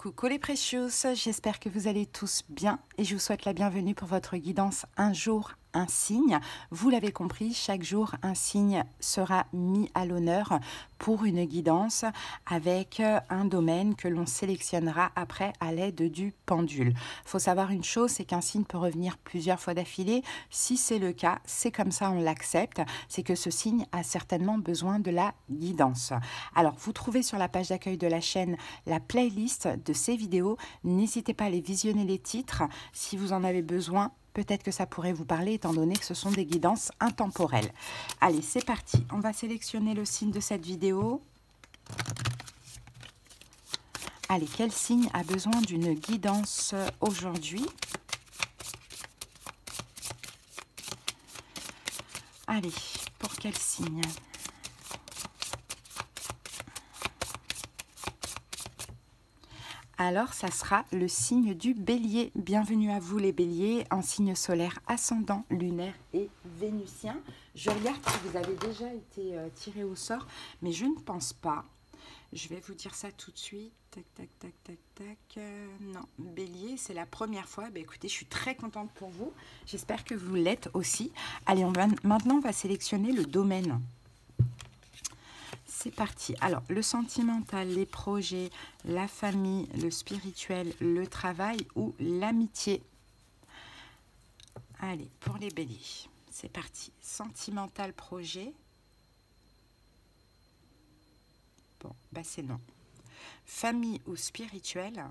Coucou les Precious, j'espère que vous allez tous bien et je vous souhaite la bienvenue pour votre guidance un jour, un signe. Vous l'avez compris, chaque jour un signe sera mis à l'honneur pour une guidance avec un domaine que l'on sélectionnera après à l'aide du pendule. Il faut savoir une chose, c'est qu'un signe peut revenir plusieurs fois d'affilée. Si c'est le cas, c'est comme ça, on l'accepte. C'est que ce signe a certainement besoin de la guidance. Alors, vous trouvez sur la page d'accueil de la chaîne la playlist de ces vidéos. N'hésitez pas à aller visionner les titres si vous en avez besoin. Peut-être que ça pourrait vous parler étant donné que ce sont des guidances intemporelles. Allez, c'est parti. On va sélectionner le signe de cette vidéo. Allez, quel signe a besoin d'une guidance aujourd'hui? Allez, pour quel signe? Alors, ça sera le signe du Bélier. Bienvenue à vous les Béliers, un signe solaire ascendant, lunaire et vénusien. Je regarde si vous avez déjà été tiré au sort, mais je ne pense pas. Je vais vous dire ça tout de suite. Tac, tac, tac, tac, tac. Non, Bélier, c'est la première fois. Ben, écoutez, je suis très contente pour vous. J'espère que vous l'êtes aussi. Allez, maintenant, on va sélectionner le domaine. C'est parti. Alors, le sentimental, les projets, la famille, le spirituel, le travail ou l'amitié. Allez, pour les béliers, c'est parti. Sentimental, projet. Bon, bah c'est non. Famille ou spirituel.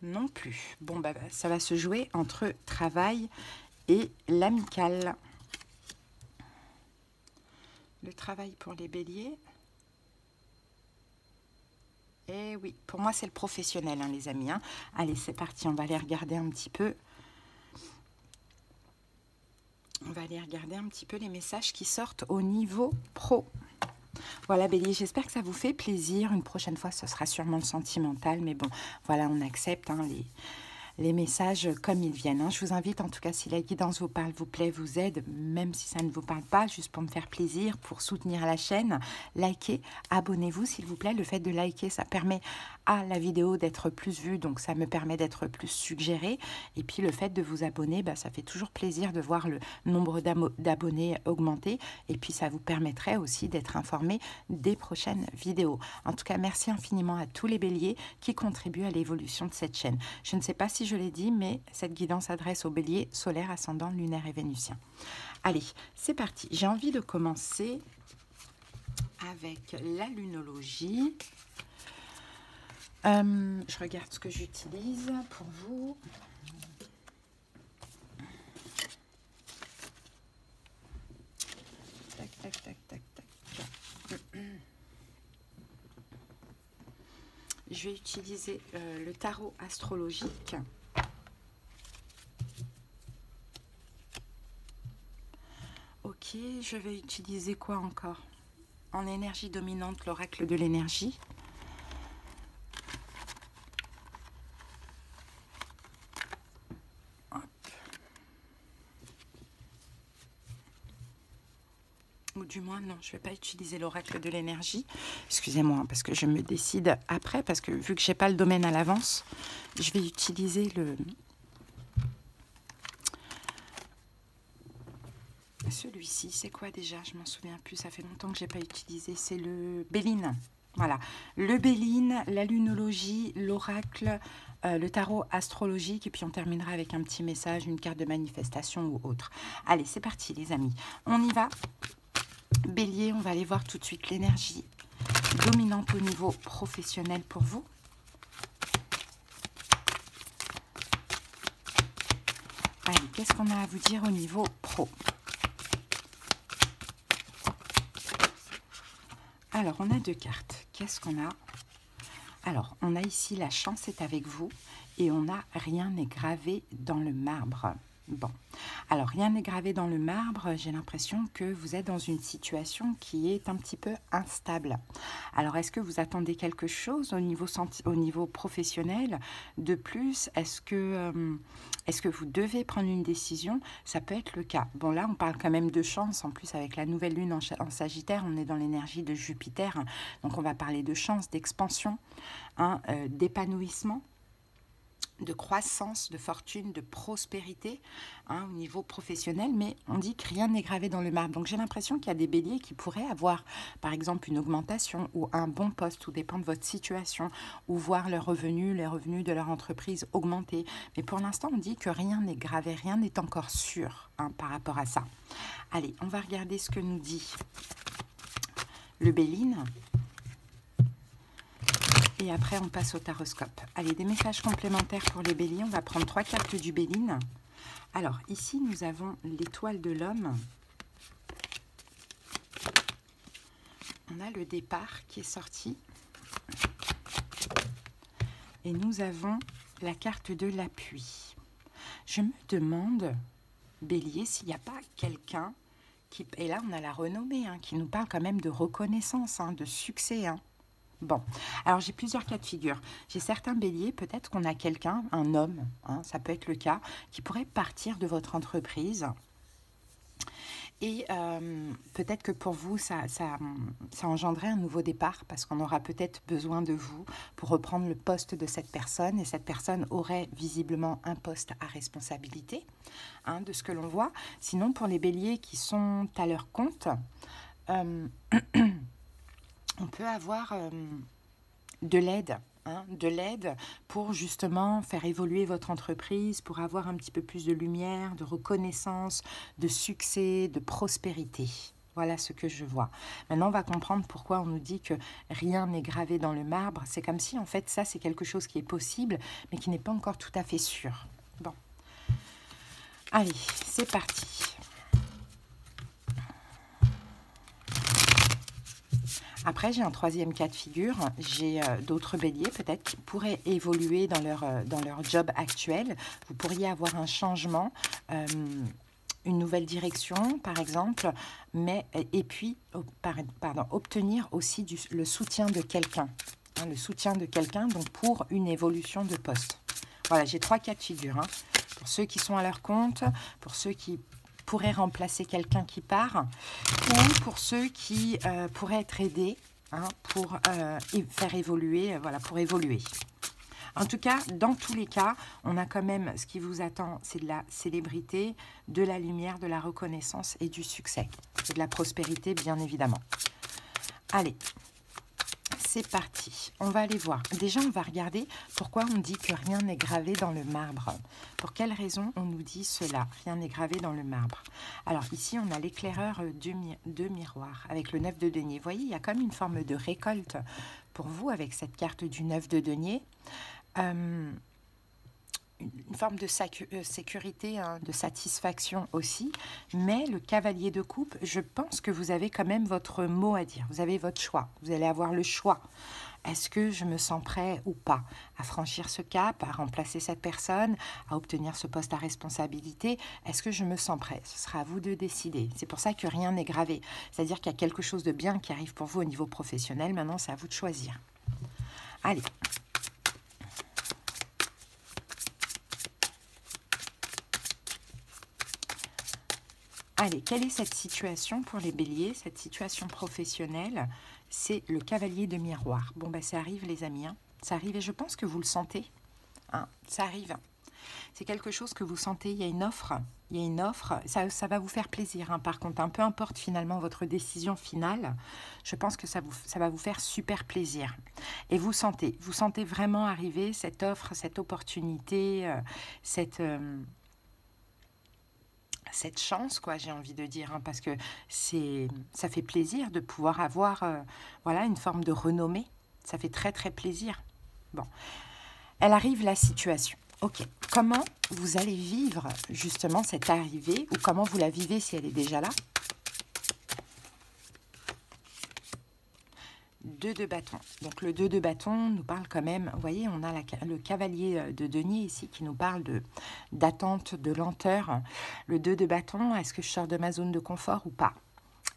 Non plus. Bon, bah ça va se jouer entre travail et l'amical. Le travail pour les béliers. Et oui, pour moi, c'est le professionnel, hein, les amis. Hein. Allez, c'est parti. On va aller regarder un petit peu. On va aller regarder un petit peu les messages qui sortent au niveau pro. Voilà, bélier, j'espère que ça vous fait plaisir. Une prochaine fois, ce sera sûrement le sentimental. Mais bon, voilà, on accepte hein, les messages comme ils viennent. Je vous invite, en tout cas, si la guidance vous parle, vous plaît, vous aide, même si ça ne vous parle pas, juste pour me faire plaisir, pour soutenir la chaîne, likez, abonnez-vous, s'il vous plaît. Le fait de liker, ça permet à la vidéo d'être plus vue, donc ça me permet d'être plus suggérée. Et puis, le fait de vous abonner, bah, ça fait toujours plaisir de voir le nombre d'abonnés augmenter. Et puis, ça vous permettrait aussi d'être informé des prochaines vidéos. En tout cas, merci infiniment à tous les béliers qui contribuent à l'évolution de cette chaîne. Je ne sais pas si je l'ai dit, mais cette guidance s'adresse aux béliers solaire, ascendant, lunaire et vénusien. Allez, c'est parti. J'ai envie de commencer avec la lunologie. Je regarde ce que j'utilise pour vous. Tac, tac, tac, tac, tac. Je vais utiliser le tarot astrologique. Ok, je vais utiliser quoi encore? En énergie dominante, l'oracle de l'énergie. Ou du moins, non, je ne vais pas utiliser l'oracle de l'énergie. Excusez-moi, parce que je me décide après, parce que vu que je n'ai pas le domaine à l'avance, je vais utiliser le... Celui-ci, c'est quoi déjà? Je m'en souviens plus, ça fait longtemps que je n'ai pas utilisé. C'est le Béline. Voilà, le Béline, la lunologie, l'oracle, le tarot astrologique. Et puis on terminera avec un petit message, une carte de manifestation ou autre. Allez, c'est parti les amis. On y va. Bélier, on va aller voir tout de suite l'énergie dominante au niveau professionnel pour vous. Allez, qu'est-ce qu'on a à vous dire au niveau pro? Alors, on a deux cartes. Qu'est-ce qu'on a? Alors, on a ici la chance est avec vous et on a rien n'est gravé dans le marbre. Bon, Alors, rien n'est gravé dans le marbre. J'ai l'impression que vous êtes dans une situation qui est un petit peu instable. Alors, est-ce que vous attendez quelque chose au niveau professionnel de plus? Est-ce que vous devez prendre une décision? Ça peut être le cas. Bon, là, on parle quand même de chance. En plus, avec la nouvelle lune en Sagittaire, on est dans l'énergie de Jupiter. Donc, on va parler de chance, d'expansion, hein, d'épanouissement, de croissance, de fortune, de prospérité, hein, au niveau professionnel, mais on dit que rien n'est gravé dans le marbre. Donc j'ai l'impression qu'il y a des béliers qui pourraient avoir, par exemple, une augmentation ou un bon poste, tout dépend de votre situation, ou voir leurs revenus, les revenus de leur entreprise augmenter. Mais pour l'instant, on dit que rien n'est gravé, rien n'est encore sûr, hein, par rapport à ça. Allez, on va regarder ce que nous dit le Béline. Et après, on passe au taroscope. Allez, des messages complémentaires pour les béliers. On va prendre 3 cartes du Béline. Alors, ici, nous avons l'étoile de l'homme. On a le départ qui est sorti. Et nous avons la carte de l'appui. Je me demande, bélier, s'il n'y a pas quelqu'un qui... Et là, on a la renommée, hein, qui nous parle quand même de reconnaissance, hein, de succès, hein. Bon, alors j'ai plusieurs cas de figure. J'ai certains béliers, peut-être qu'on a quelqu'un, un homme, hein, ça peut être le cas, qui pourrait partir de votre entreprise. Et peut-être que pour vous, ça engendrait un nouveau départ, parce qu'on aura peut-être besoin de vous pour reprendre le poste de cette personne. Et cette personne aurait visiblement un poste à responsabilité, hein, de ce que l'on voit. Sinon, pour les béliers qui sont à leur compte... on peut avoir de l'aide, hein, de l'aide pour justement faire évoluer votre entreprise, pour avoir un petit peu plus de lumière, de reconnaissance, de succès, de prospérité. Voilà ce que je vois. Maintenant, on va comprendre pourquoi on nous dit que rien n'est gravé dans le marbre. C'est comme si, en fait, ça, c'est quelque chose qui est possible, mais qui n'est pas encore tout à fait sûr. Bon. Allez, c'est parti. Après, j'ai un troisième cas de figure. J'ai d'autres béliers, peut-être, qui pourraient évoluer dans leur job actuel. Vous pourriez avoir un changement, une nouvelle direction, par exemple, et puis, obtenir aussi le soutien de quelqu'un. Hein, le soutien de quelqu'un, donc pour une évolution de poste. Voilà, j'ai 3 cas de figure. Hein, pour ceux qui sont à leur compte, pour ceux qui pourraient remplacer quelqu'un qui part, ou pour ceux qui pourraient être aidés, hein, pour faire évoluer, voilà, pour évoluer. En tout cas, dans tous les cas, on a quand même, ce qui vous attend, c'est de la célébrité, de la lumière, de la reconnaissance et du succès. Et de la prospérité, bien évidemment. Allez, c'est parti. On va aller voir. Déjà, on va regarder pourquoi on dit que rien n'est gravé dans le marbre. Pour quelle raison on nous dit cela? Rien n'est gravé dans le marbre. Alors ici, on a l'éclaireur de miroir avec le 9 de denier. Vous voyez, il y a comme une forme de récolte pour vous avec cette carte du 9 de denier. Une forme de sécurité, hein, de satisfaction aussi. Mais le cavalier de coupe, je pense que vous avez quand même votre mot à dire. Vous avez votre choix. Vous allez avoir le choix. Est-ce que je me sens prêt ou pas à franchir ce cap, à remplacer cette personne, à obtenir ce poste à responsabilité? Est-ce que je me sens prêt? Ce sera à vous de décider. C'est pour ça que rien n'est gravé. C'est-à-dire qu'il y a quelque chose de bien qui arrive pour vous au niveau professionnel. Maintenant, c'est à vous de choisir. Allez. Allez, quelle est cette situation pour les béliers? Cette situation professionnelle, c'est le cavalier de miroir. Bon, ben ça arrive les amis, hein. Ça arrive et je pense que vous le sentez. Hein, ça arrive. C'est quelque chose que vous sentez, il y a une offre. Il y a une offre, ça va vous faire plaisir. Hein. Par contre, peu importe finalement votre décision finale, je pense que ça va vous faire super plaisir. Et vous sentez vraiment arriver cette offre, cette opportunité, cette chance, quoi, j'ai envie de dire, hein, parce que ça fait plaisir de pouvoir avoir voilà, une forme de renommée. Ça fait très, très plaisir. Bon, elle arrive la situation. Ok, comment vous allez vivre justement cette arrivée, ou comment vous la vivez si elle est déjà là? 2 de bâton. Donc le 2 de bâton nous parle quand même, vous voyez, on a le cavalier de denier ici qui nous parle d'attente, de lenteur. Le 2 de bâton, est-ce que je sors de ma zone de confort ou pas?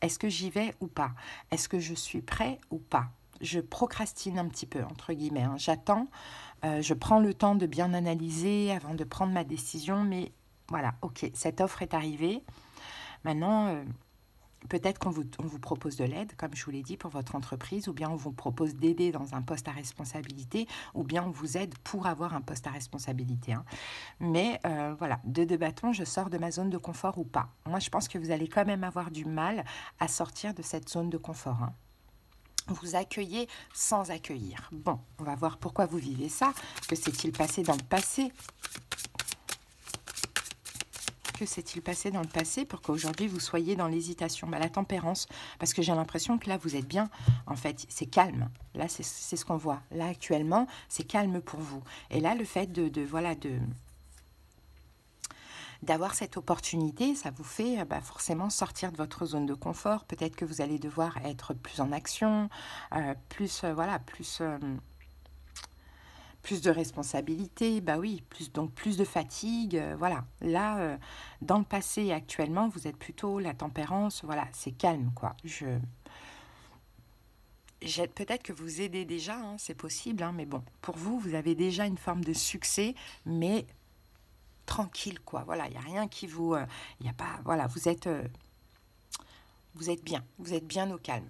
Est-ce que j'y vais ou pas? Est-ce que je suis prêt ou pas? Je procrastine un petit peu, entre guillemets, hein. J'attends, je prends le temps de bien analyser avant de prendre ma décision, mais voilà, ok, cette offre est arrivée. Maintenant, peut-être qu'on vous propose de l'aide, comme je vous l'ai dit, pour votre entreprise, ou bien on vous propose d'aider dans un poste à responsabilité, ou bien on vous aide pour avoir un poste à responsabilité, hein. Mais voilà, 2 de bâton, je sors de ma zone de confort ou pas. Moi, je pense que vous allez quand même avoir du mal à sortir de cette zone de confort, hein. Vous accueillez sans accueillir. Bon, on va voir pourquoi vous vivez ça. Que s'est-il passé dans le passé ? Que s'est-il passé dans le passé pour qu'aujourd'hui vous soyez dans l'hésitation? La tempérance, parce que j'ai l'impression que là vous êtes bien, en fait, c'est calme. Là, c'est ce qu'on voit. Là, actuellement, c'est calme pour vous. Et là, le fait d'avoir cette opportunité, ça vous fait forcément sortir de votre zone de confort. Peut-être que vous allez devoir être plus en action, plus de responsabilité, bah oui, plus de fatigue, voilà. Là, dans le passé et actuellement, vous êtes plutôt la tempérance, voilà, c'est calme, quoi. Peut-être que vous aidez déjà, hein, c'est possible, hein, mais bon, pour vous, vous avez déjà une forme de succès, mais tranquille, quoi. Voilà, il n'y a rien qui vous... il y a pas... Voilà, vous êtes bien au calme.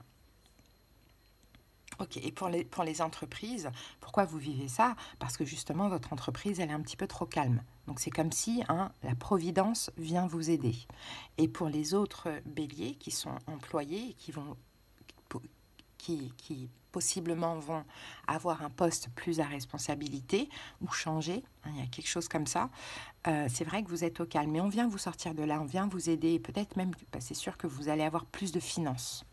Ok, et pour les entreprises, pourquoi vous vivez ça? Parce que justement, votre entreprise, elle est un petit peu trop calme. Donc, c'est comme si la providence vient vous aider. Et pour les autres béliers qui sont employés, qui possiblement vont avoir un poste plus à responsabilité ou changer, hein, il y a quelque chose comme ça, c'est vrai que vous êtes au calme. Mais on vient vous sortir de là, on vient vous aider. Et peut-être même, c'est sûr que vous allez avoir plus de finances.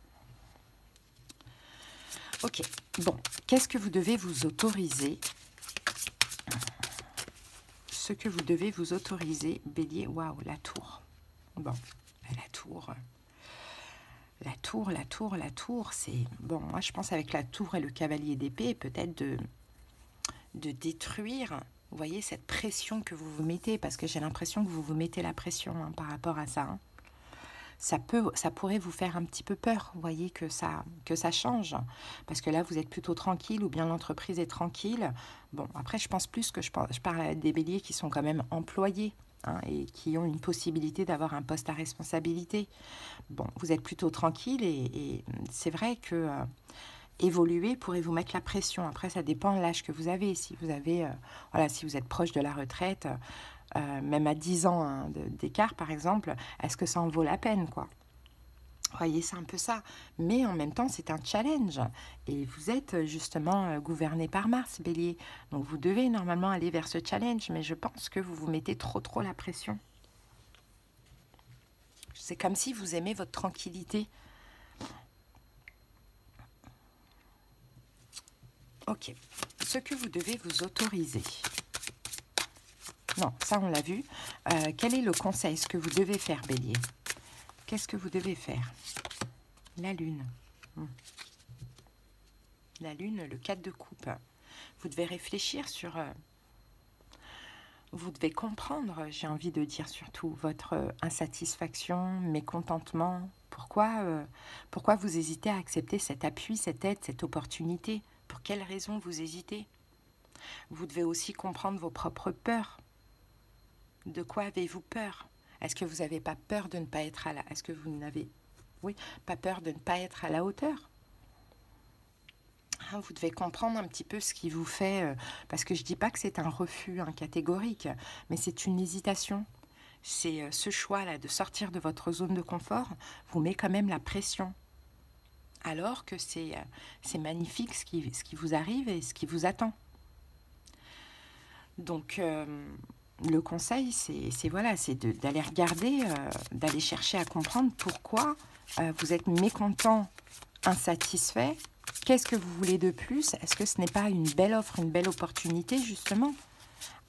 Ok, bon, qu'est-ce que vous devez vous autoriser? Ce que vous devez vous autoriser, bélier, waouh, la tour. Bon, la tour, c'est... Bon, moi je pense avec la tour et le cavalier d'épée, peut-être de détruire, vous voyez, cette pression que vous vous mettez, parce que j'ai l'impression que vous vous mettez la pression, hein, par rapport à ça, hein. Ça pourrait vous faire un petit peu peur, vous voyez, que ça change. Parce que là, vous êtes plutôt tranquille ou bien l'entreprise est tranquille. Bon, après, je pense plus que je parle des béliers qui sont quand même employés, hein, et qui ont une possibilité d'avoir un poste à responsabilité. Bon, vous êtes plutôt tranquille et c'est vrai que évoluer pourrait vous mettre la pression. Après, ça dépend de l'âge que vous avez. Si vous avez, si vous êtes proche de la retraite... même à 10 ans, hein, d'écart, par exemple, est-ce que ça en vaut la peine, quoi? Vous voyez, c'est un peu ça. Mais en même temps, c'est un challenge. Et vous êtes justement gouverné par Mars, bélier. Donc, vous devez normalement aller vers ce challenge. Mais je pense que vous vous mettez trop la pression. C'est comme si vous aimez votre tranquillité. Ok. Ce que vous devez vous autoriser... Non, ça on l'a vu. Quel est le conseil, ce que vous devez faire, bélier? Qu'est-ce que vous devez faire? La lune. La lune, le 4 de coupe. Vous devez réfléchir sur... vous devez comprendre, j'ai envie de dire surtout, votre insatisfaction, mécontentement. Pourquoi vous hésitez à accepter cet appui, cette aide, cette opportunité? Pour quelles raisons vous hésitez? Vous devez aussi comprendre vos propres peurs. De quoi avez-vous peur? Est-ce que vous n'avez pas peur de ne pas être à la... Est-ce que vous n'avez... Oui, pas peur de ne pas être à la hauteur? Vous devez comprendre un petit peu ce qui vous fait... parce que je ne dis pas que c'est un refus, hein, catégorique, mais c'est une hésitation. C'est ce choix-là de sortir de votre zone de confort vous met quand même la pression. Alors que c'est magnifique ce qui vous arrive et ce qui vous attend. Donc... le conseil, c'est d'aller regarder, d'aller chercher à comprendre pourquoi vous êtes mécontent, insatisfait. Qu'est-ce que vous voulez de plus? Est-ce que ce n'est pas une belle offre, une belle opportunité, justement,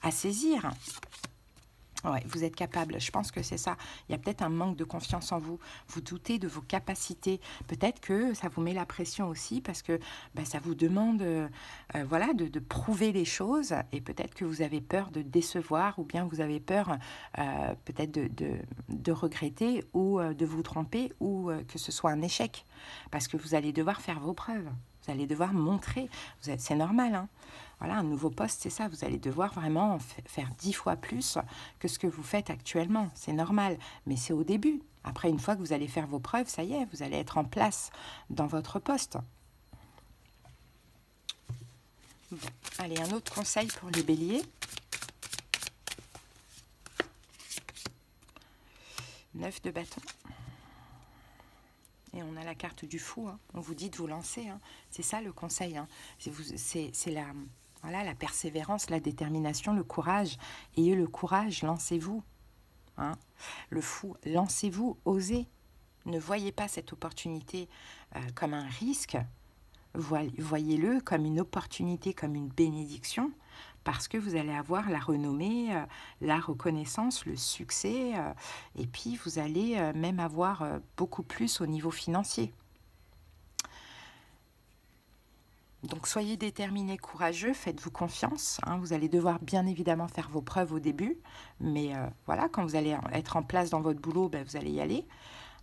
à saisir? Ouais, vous êtes capable, je pense que c'est ça. Il y a peut-être un manque de confiance en vous. Vous doutez de vos capacités. Peut-être que ça vous met la pression aussi parce que ça vous demande voilà, de prouver les choses et peut-être que vous avez peur de décevoir ou bien vous avez peur peut-être de regretter ou de vous tromper ou que ce soit un échec parce que vous allez devoir faire vos preuves. Vous allez devoir montrer. C'est normal, hein. Voilà, un nouveau poste, c'est ça. Vous allez devoir vraiment faire 10 fois plus que ce que vous faites actuellement. C'est normal, mais c'est au début. Après, une fois que vous allez faire vos preuves, ça y est, vous allez être en place dans votre poste. Bon, allez, un autre conseil pour les béliers. 9 de bâton. Et on a la carte du fou. Hein. On vous dit de vous lancer. Hein. C'est ça le conseil. Hein. C'est la... Voilà, la persévérance, la détermination, le courage. Ayez le courage, lancez-vous. Hein. Le fou, lancez-vous, osez. Ne voyez pas cette opportunité comme un risque. Voyez-le comme une opportunité, comme une bénédiction, parce que vous allez avoir la renommée, la reconnaissance, le succès, et puis vous allez même avoir beaucoup plus au niveau financier. Donc, soyez déterminés, courageux, faites-vous confiance. Hein, vous allez devoir bien évidemment faire vos preuves au début. Mais voilà, quand vous allez être en place dans votre boulot, vous allez y aller.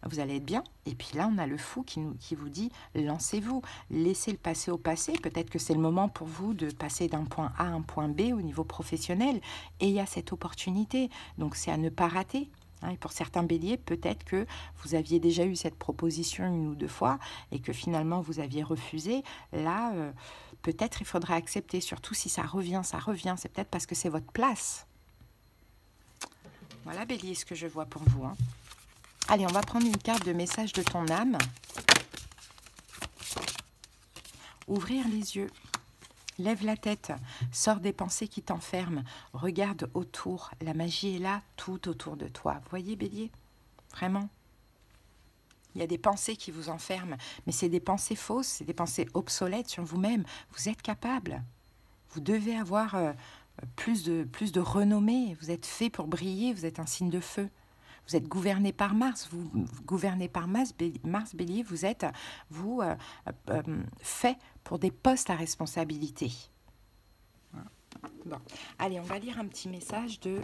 Vous allez être bien. Et puis là, on a le fou qui vous dit, lancez-vous. Laissez le passé au passé. Peut-être que c'est le moment pour vous de passer d'un point A à un point B au niveau professionnel. Et il y a cette opportunité. Donc, c'est à ne pas rater. Et pour certains béliers, peut-être que vous aviez déjà eu cette proposition 1 ou 2 fois et que finalement vous aviez refusé. Là, peut-être il faudra accepter, surtout si ça revient. C'est peut-être parce que c'est votre place. Voilà, bélier, ce que je vois pour vous. Hein. Allez, on va prendre une carte de message de ton âme. Ouvrir les yeux. Lève la tête, sors des pensées qui t'enferment, regarde autour, la magie est là, tout autour de toi. Vous voyez, bélier? Vraiment. Il y a des pensées qui vous enferment, mais c'est des pensées fausses, c'est des pensées obsolètes sur vous-même. Vous êtes capable. Vous devez avoir plus de renommée. Vous êtes fait pour briller, vous êtes un signe de feu. Vous êtes gouverné par Mars, vous gouvernez par Mars, bélier, vous êtes fait pour des postes à responsabilité. Bon, allez, on va lire un petit message de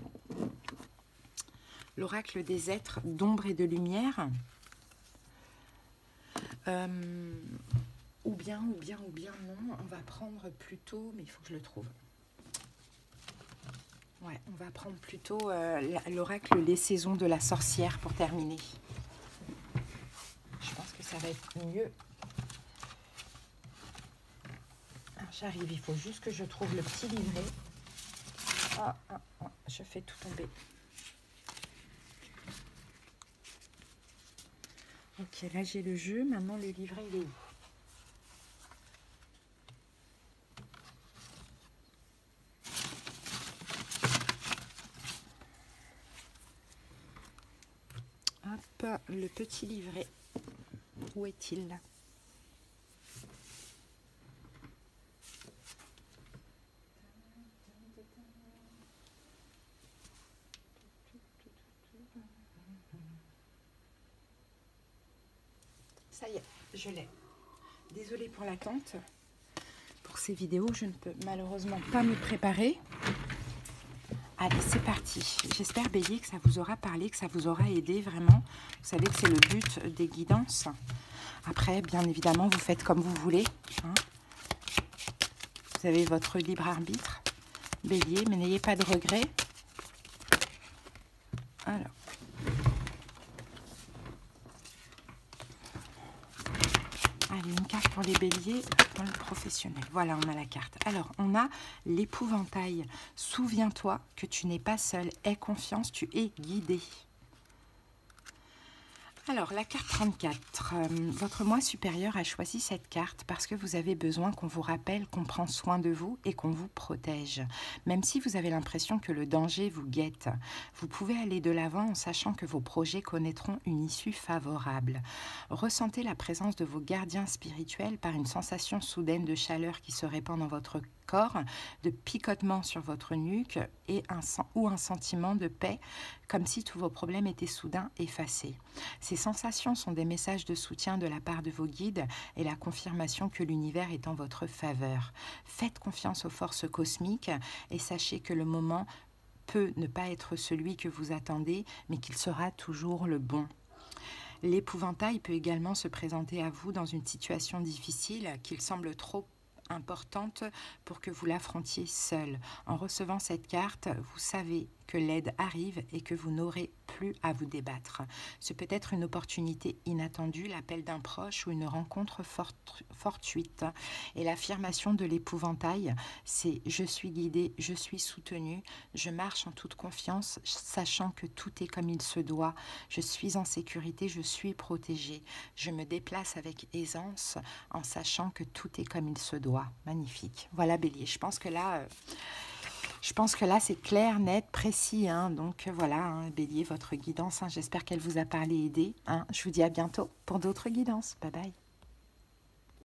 l'oracle des êtres d'ombre et de lumière. Ou bien non, on va prendre plutôt, mais il faut que je le trouve. Ouais, on va prendre plutôt l'oracle Les Saisons de la Sorcière pour terminer. Je pense que ça va être mieux. J'arrive, il faut juste que je trouve le petit livret. Je fais tout tomber. Ok, là j'ai le jeu. Maintenant le livret, il est où? Hop, le petit livret. Où est-il là? Ça y est, je l'ai. Désolée pour l'attente. Pour ces vidéos, je ne peux malheureusement pas me préparer. Allez, c'est parti. J'espère, bélier, que ça vous aura parlé, que ça vous aura aidé vraiment. Vous savez que c'est le but des guidances. Après, bien évidemment, vous faites comme vous voulez. Hein. Vous avez votre libre arbitre, bélier, mais n'ayez pas de regrets. Alors. Allez, une carte pour les béliers dans le professionnel. Voilà, on a la carte. Alors, on a l'épouvantail. Souviens-toi que tu n'es pas seul. Aie confiance, tu es guidé. Alors, la carte 34, votre moi supérieur a choisi cette carte parce que vous avez besoin qu'on vous rappelle qu'on prend soin de vous et qu'on vous protège. Même si vous avez l'impression que le danger vous guette, vous pouvez aller de l'avant en sachant que vos projets connaîtront une issue favorable. Ressentez la présence de vos gardiens spirituels par une sensation soudaine de chaleur qui se répand dans votre corps, de picotement sur votre nuque et un sentiment de paix, comme si tous vos problèmes étaient soudain effacés. Ces sensations sont des messages de soutien de la part de vos guides et la confirmation que l'univers est en votre faveur. Faites confiance aux forces cosmiques et sachez que le moment peut ne pas être celui que vous attendez, mais qu'il sera toujours le bon. L'épouvantail peut également se présenter à vous dans une situation difficile qu'il semble trop importante pour que vous l'affrontiez seul. En recevant cette carte, vous savez que l'aide arrive et que vous n'aurez plus à vous débattre. Ce peut être une opportunité inattendue, l'appel d'un proche ou une rencontre fortuite. Et l'affirmation de l'épouvantail, c'est « je suis guidée, je suis soutenue, je marche en toute confiance, sachant que tout est comme il se doit, je suis en sécurité, je suis protégée, je me déplace avec aisance en sachant que tout est comme il se doit ». Magnifique. Voilà Bélier, je pense que là... c'est clair, net, précis. Hein. Donc voilà, hein, Bélier, votre guidance. Hein. J'espère qu'elle vous a parlé, aidé. Hein. Je vous dis à bientôt pour d'autres guidances. Bye bye.